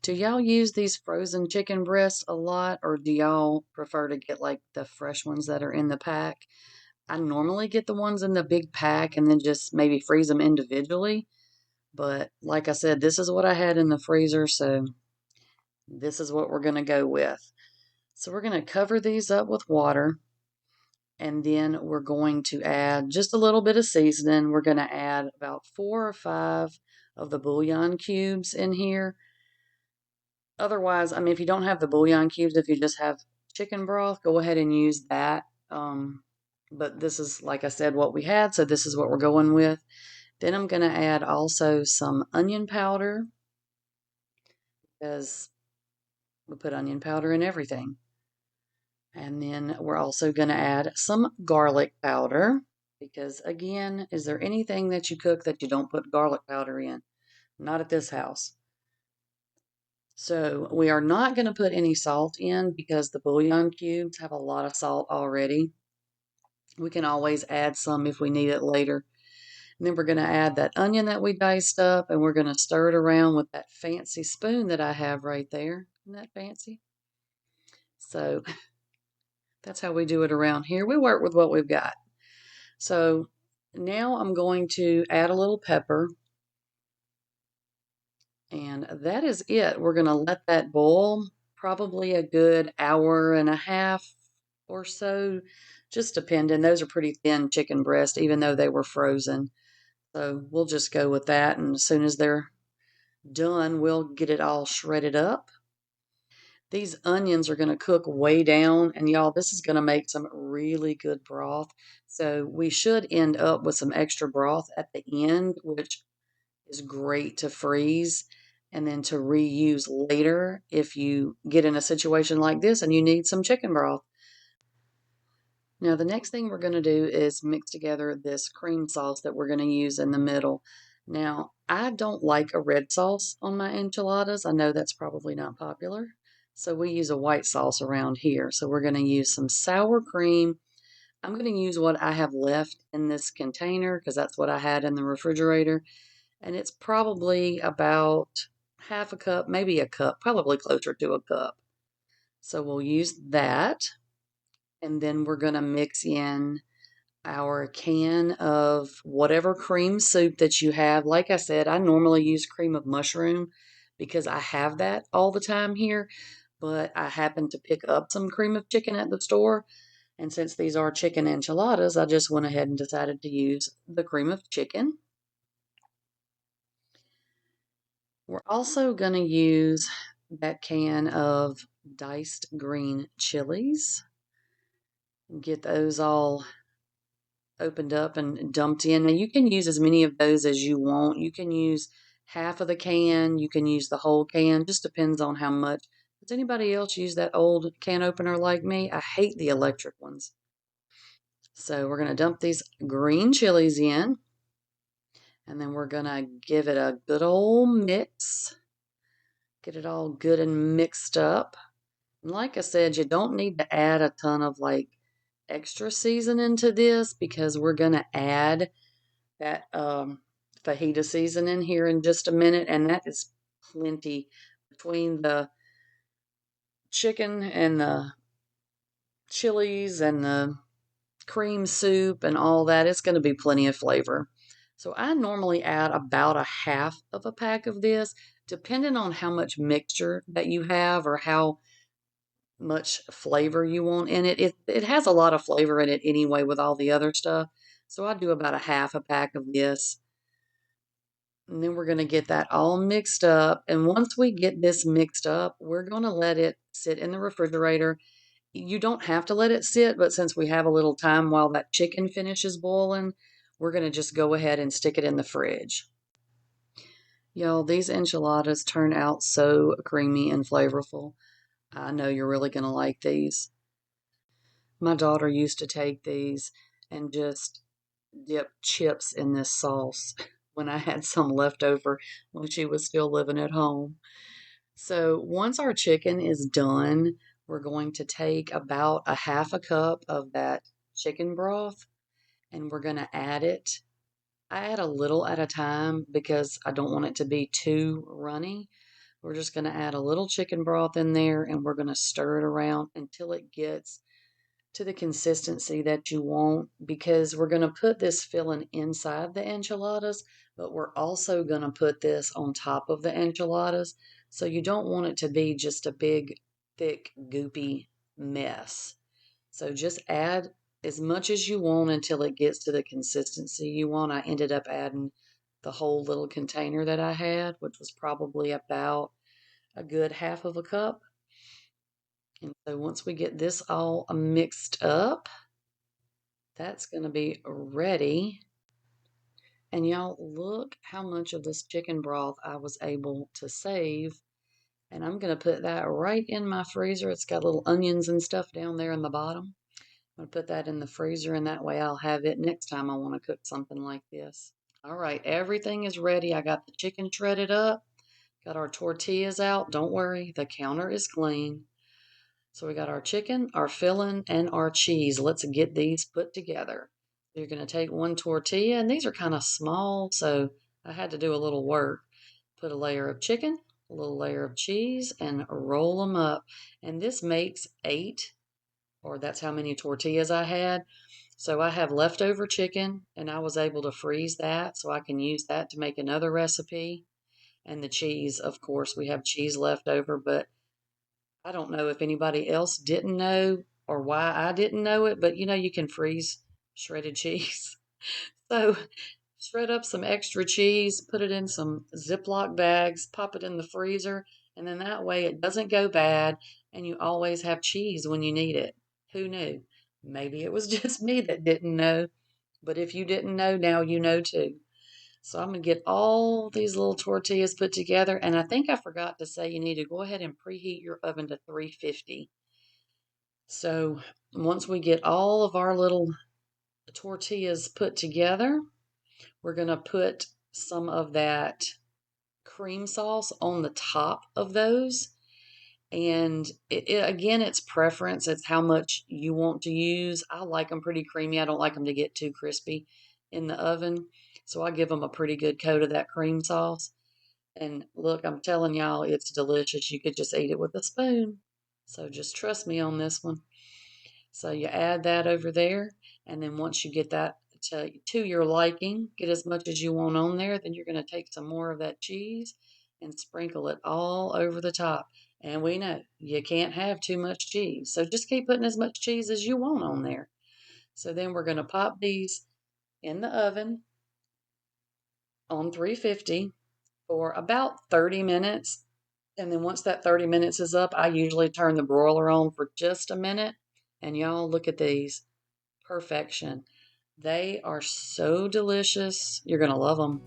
Do y'all use these frozen chicken breasts a lot, or do y'all prefer to get like the fresh ones that are in the pack? I normally get the ones in the big pack and then just maybe freeze them individually. But like I said, this is what I had in the freezer, so this is what we're going to go with. So we're going to cover these up with water, and then we're going to add just a little bit of seasoning. We're going to add about 4 or 5 of the bouillon cubes in here. Otherwise, if you don't have the bouillon cubes, if you just have chicken broth, go ahead and use that. But this is, like I said, what we had, so this is what we're going with. Then I'm going to add also some onion powder, because we put onion powder in everything. And then we're also going to add some garlic powder, because again, is there anything that you cook that you don't put garlic powder in? Not at this house. So we are not going to put any salt in because the bouillon cubes have a lot of salt already. We can always add some if we need it later. And then we're going to add that onion that we diced up, and we're going to stir it around with that fancy spoon that I have right there. Isn't that fancy? So that's how we do it around here. We work with what we've got. So now I'm going to add a little pepper, and that is it. We're going to let that boil probably a good hour and a half or so, just depending. Those are pretty thin chicken breasts, even though they were frozen. So we'll just go with that, and as soon as they're done, we'll get it all shredded up. These onions are going to cook way down, and y'all, this is going to make some really good broth. So we should end up with some extra broth at the end, which is great to freeze and then to reuse later if you get in a situation like this and you need some chicken broth. Now, the next thing we're going to do is mix together this cream sauce that we're going to use in the middle. Now, I don't like a red sauce on my enchiladas. I know that's probably not popular. So we use a white sauce around here. So we're going to use some sour cream. I'm going to use what I have left in this container because that's what I had in the refrigerator. And it's probably about half a cup, maybe a cup, probably closer to a cup. So we'll use that. And then we're going to mix in our can of whatever cream soup that you have. Like I said, I normally use cream of mushroom because I have that all the time here, but I happened to pick up some cream of chicken at the store. And since these are chicken enchiladas, I just went ahead and decided to use the cream of chicken. We're also going to use that can of diced green chilies. Get those all opened up and dumped in. Now you can use as many of those as you want. You can use half of the can, you can use the whole can, just depends on how much. Does anybody else use that old can opener like me? I hate the electric ones. So we're going to dump these green chilies in, and then we're going to give it a good old mix. Get it all good and mixed up. And like I said, you don't need to add a ton of like extra seasoning to this because we're going to add that fajita seasoning here in just a minute, and that is plenty between the chicken and the chilies and the cream soup and all that. It's going to be plenty of flavor. So I normally add about a half of a pack of this, depending on how much mixture that you have or how much flavor you want in it. It has a lot of flavor in it anyway with all the other stuff. So I do about a half a pack of this. And then we're going to get that all mixed up. And once we get this mixed up, we're going to let it sit in the refrigerator. You don't have to let it sit, but since we have a little time while that chicken finishes boiling, we're going to just go ahead and stick it in the fridge. Y'all, these enchiladas turn out so creamy and flavorful. I know you're really going to like these. My daughter used to take these and just dip chips in this sauce when I had some left over when she was still living at home. So once our chicken is done, we're going to take about a half a cup of that chicken broth and we're going to add it. I add a little at a time because I don't want it to be too runny. We're just going to add a little chicken broth in there and we're going to stir it around until it gets to the consistency that you want because we're going to put this filling inside the enchiladas, but we're also going to put this on top of the enchiladas. So you don't want it to be just a big, thick, goopy mess. So just add as much as you want until it gets to the consistency you want. I ended up adding the whole little container that I had, which was probably about a good half of a cup. And so once we get this all mixed up, that's going to be ready. And y'all, look how much of this chicken broth I was able to save. And I'm going to put that right in my freezer. It's got little onions and stuff down there in the bottom. I'm going to put that in the freezer, and that way I'll have it next time I want to cook something like this. All right, everything is ready. I got the chicken shredded up. Got our tortillas out. Don't worry, the counter is clean. So we got our chicken, our filling, and our cheese. Let's get these put together. You're going to take one tortilla, and these are kind of small, so I had to do a little work. Put a layer of chicken, a little layer of cheese, and roll them up. And this makes 8, or that's how many tortillas I had. So I have leftover chicken, and I was able to freeze that so I can use that to make another recipe. And the cheese, of course, we have cheese left over, but I don't know if anybody else didn't know or why I didn't know it, but you can freeze shredded cheese. So shred up some extra cheese, put it in some Ziploc bags, pop it in the freezer, and then that way it doesn't go bad and you always have cheese when you need it. Who knew? Maybe it was just me that didn't know, but if you didn't know, now you know too. So I'm going to get all these little tortillas put together. And I think I forgot to say you need to go ahead and preheat your oven to 350. So once we get all of our little tortillas put together, we're going to put some of that cream sauce on the top of those. And again, it's preference. It's how much you want to use. I like them pretty creamy. I don't like them to get too crispy in the oven. So I give them a pretty good coat of that cream sauce. And look, I'm telling y'all, it's delicious. You could just eat it with a spoon. So just trust me on this one. So you add that over there. And then once you get that to your liking, get as much as you want on there, then you're going to take some more of that cheese and sprinkle it all over the top. And we know you can't have too much cheese. So just keep putting as much cheese as you want on there. So then we're going to pop these in the oven on 350 for about 30 minutes. And then once that 30 minutes is up, I usually turn the broiler on for just a minute. And y'all, look at these. Perfection. They are so delicious. You're going to love them.